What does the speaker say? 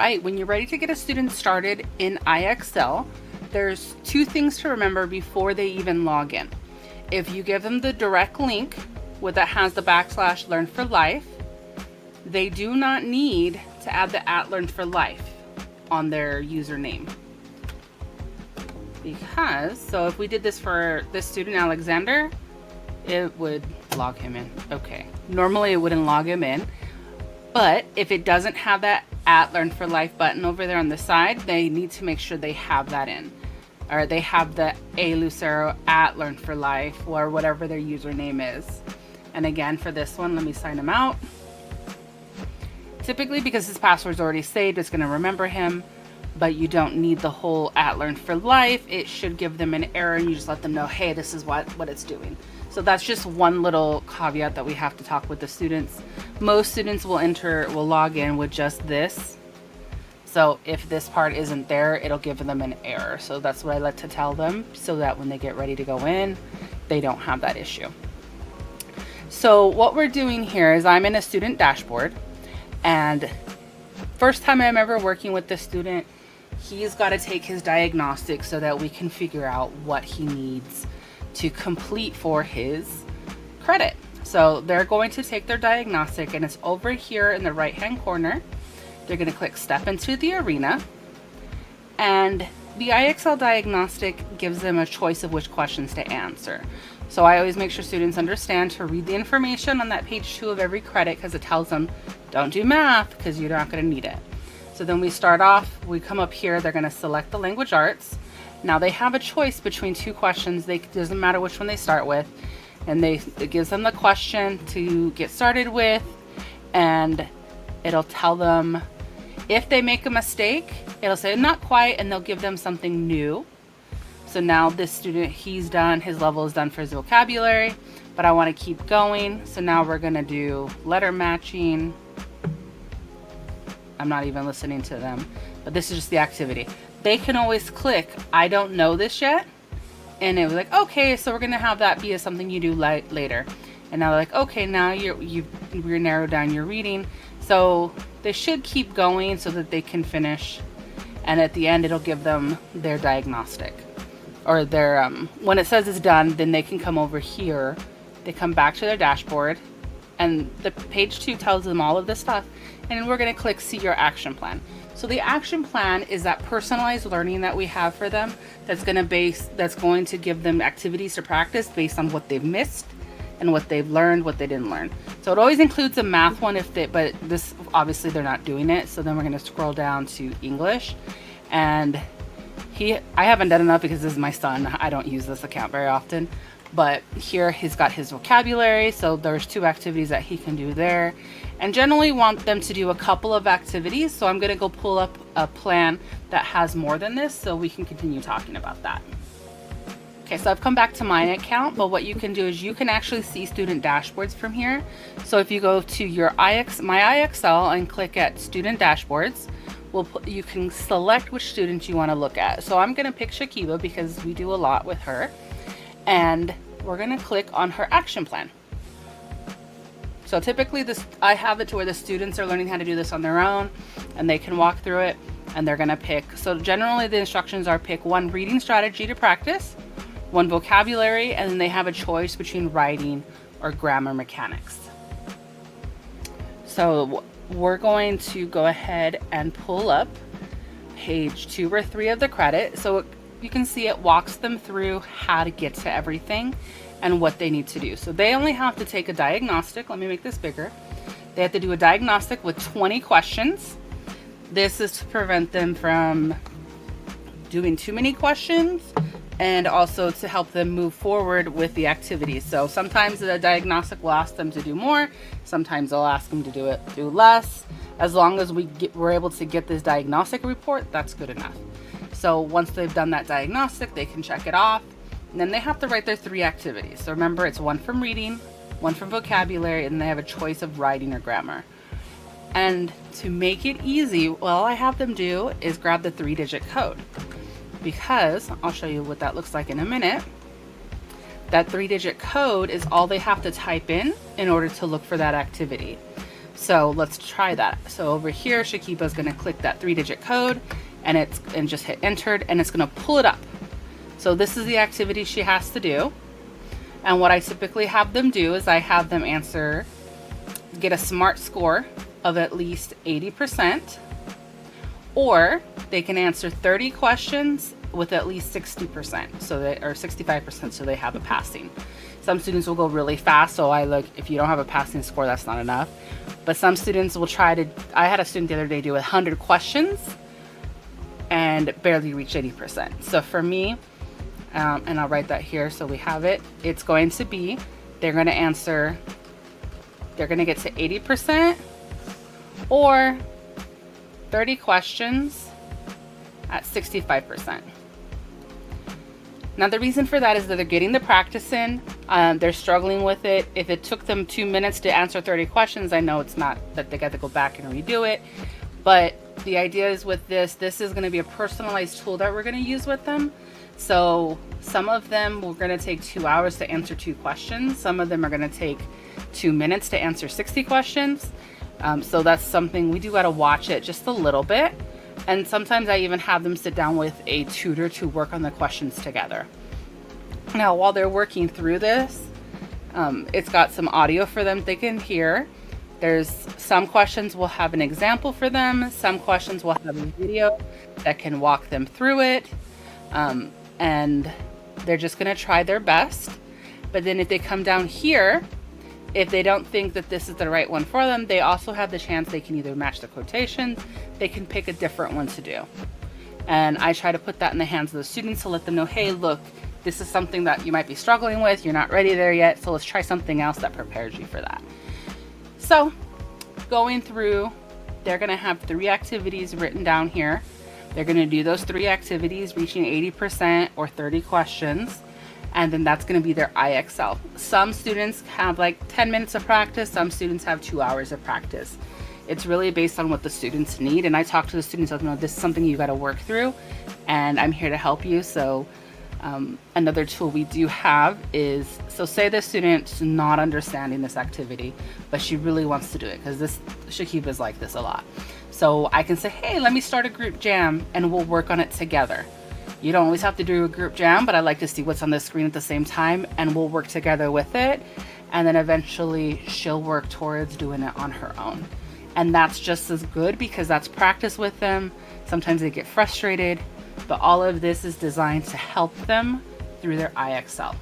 right, when you're ready to get a student started in IXL, there's two things to remember before they even log in. If you give them the direct link that has the / Learn for Life, they do not need to add the @Learn for Life on their username. Because, so if we did this for this student, Alexander, it would log him in. Okay. Normally it wouldn't log him in, but if it doesn't have that @Learn for Life button over there on the side, they need to make sure they have that in. Or they have the A Lucero @Learn for Life or whatever their username is. And again, for this one, let me sign him out. Typically, because his password's already saved, it's going to remember him, but you don't need the whole @Learn for Life. It should give them an error and you just let them know, hey, this is what it's doing. So that's just one little caveat that we have to talk with the students. Most students will log in with just this. So if this part isn't there, it'll give them an error. So that's what I like to tell them so that when they get ready to go in, they don't have that issue. So what we're doing here is I'm in a student dashboard, and first time I'm ever working with this student, he's got to take his diagnostic so that we can figure out what he needs to complete for his credit. So they're going to take their diagnostic, and it's over here in the right hand corner. They're going to click Step into the Arena, and the IXL diagnostic gives them a choice of which questions to answer. So I always make sure students understand to read the information on that page 2 of every credit, because it tells them don't do math because you're not going to need it. So then we start off, we come up here, they're going to select the language arts. Now they have a choice between 2 questions. It doesn't matter which one they start with, and it gives them the question to get started with, and it'll tell them if they make a mistake, it'll say not quite, and they'll give them something new. So now this student, he's done, his level is done for his vocabulary, but I want to keep going. So now we're going to do letter matching. I'm not even listening to them, but this is just the activity. They can always click, I don't know this yet. And it was like, okay, so we're going to have that be something you do later. And now they're like, okay, now you've narrowed down your reading. So they should keep going so that they can finish. And at the end, it'll give them their diagnostic. Or their, when it says it's done, then they can come over here. They come back to their dashboard. And the page 2 tells them all of this stuff. And we're going to click See Your Action Plan. So the action plan is that personalized learning that we have for them that's going to give them activities to practice based on what they've missed and what they've learned, what they didn't learn. So it always includes a math one but this, obviously they're not doing it. So then we're going to scroll down to English, and I haven't done enough because this is my son. I don't use this account very often, but here he's got his vocabulary. So there's 2 activities that he can do there, and generally want them to do a couple of activities. So I'm going to go pull up a plan that has more than this so we can continue talking about that. Okay, so I've come back to my account, but what you can do is you can actually see student dashboards from here. So if you go to your My IXL and click at student dashboards, you can select which students you want to look at. So I'm going to pick Shakiba because we do a lot with her, and we're going to click on her action plan. So typically I have it to where the students are learning how to do this on their own, and they can walk through it, and they're going to pick. So generally the instructions are pick 1 reading strategy to practice, 1 vocabulary, and then they have a choice between writing or grammar mechanics. So we're going to go ahead and pull up page 2 or 3 of the credit. So you can see it walks them through how to get to everything and what they need to do. So they only have to take a diagnostic. Let me make this bigger. They have to do a diagnostic with 20 questions. This is to prevent them from doing too many questions, and also to help them move forward with the activities. So sometimes the diagnostic will ask them to do more, sometimes they'll ask them to do less. As long as we're able to get this diagnostic report, that's good enough. So once they've done that diagnostic, they can check it off, and then they have to write their 3 activities. So remember, it's 1 from reading, 1 from vocabulary, and they have a choice of writing or grammar. And to make it easy, all I have them do is grab the 3-digit code, because I'll show you what that looks like in a minute. That 3-digit code is all they have to type in order to look for that activity. So let's try that. So over here, Shakiba's gonna click that 3-digit code and just hit entered, and it's gonna pull it up. So this is the activity she has to do. And what I typically have them do is I have them get a SMART score of at least 80%, or they can answer 30 questions with at least 60%, or 65%, so they have a passing. Some students will go really fast, so if you don't have a passing score, that's not enough. But some students will I had a student the other day do 100 questions and barely reach 80%. So for me, and I'll write that here so we have it, it's going to be, they're going to get to 80% or 30 questions at 65%. Now the reason for that is that they're getting the practice in, they're struggling with it. If it took them 2 minutes to answer 30 questions, I know it's not that they got to go back and redo it, but the idea is with this is going to be a personalized tool that we're going to use with them. So some of them we're going to take 2 hours to answer 2 questions. Some of them are going to take 2 minutes to answer 60 questions. So that's something we do got to watch it just a little bit. And sometimes I even have them sit down with a tutor to work on the questions together. Now, while they're working through this, it's got some audio for them they can hear. There's some questions will have an example for them. Some questions will have a video that can walk them through it. And they're just going to try their best. But then if they come down here, if they don't think that this is the right one for them, they also have the chance they can either match the quotations, they can pick a different one to do. And I try to put that in the hands of the students to let them know, hey, look, this is something that you might be struggling with, you're not ready there yet, so let's try something else that prepares you for that. So going through, they're going to have 3 activities written down here. They're going to do those 3 activities, reaching 80% or 30 questions, and then that's going to be their IXL. Some students have 10 minutes of practice, some students have 2 hours of practice. It's really based on what the students need, and I talk to the students, let them know this is something you got to work through, and I'm here to help you. So another tool we do have is, so say the student's not understanding this activity, but she really wants to do it, because Shakiba's like this a lot. So I can say, hey, let me start a group jam and we'll work on it together. You don't always have to do a group jam, but I like to see what's on the screen at the same time, and we'll work together with it. And then eventually she'll work towards doing it on her own. And that's just as good because that's practice with them. Sometimes they get frustrated, but all of this is designed to help them through their IXL.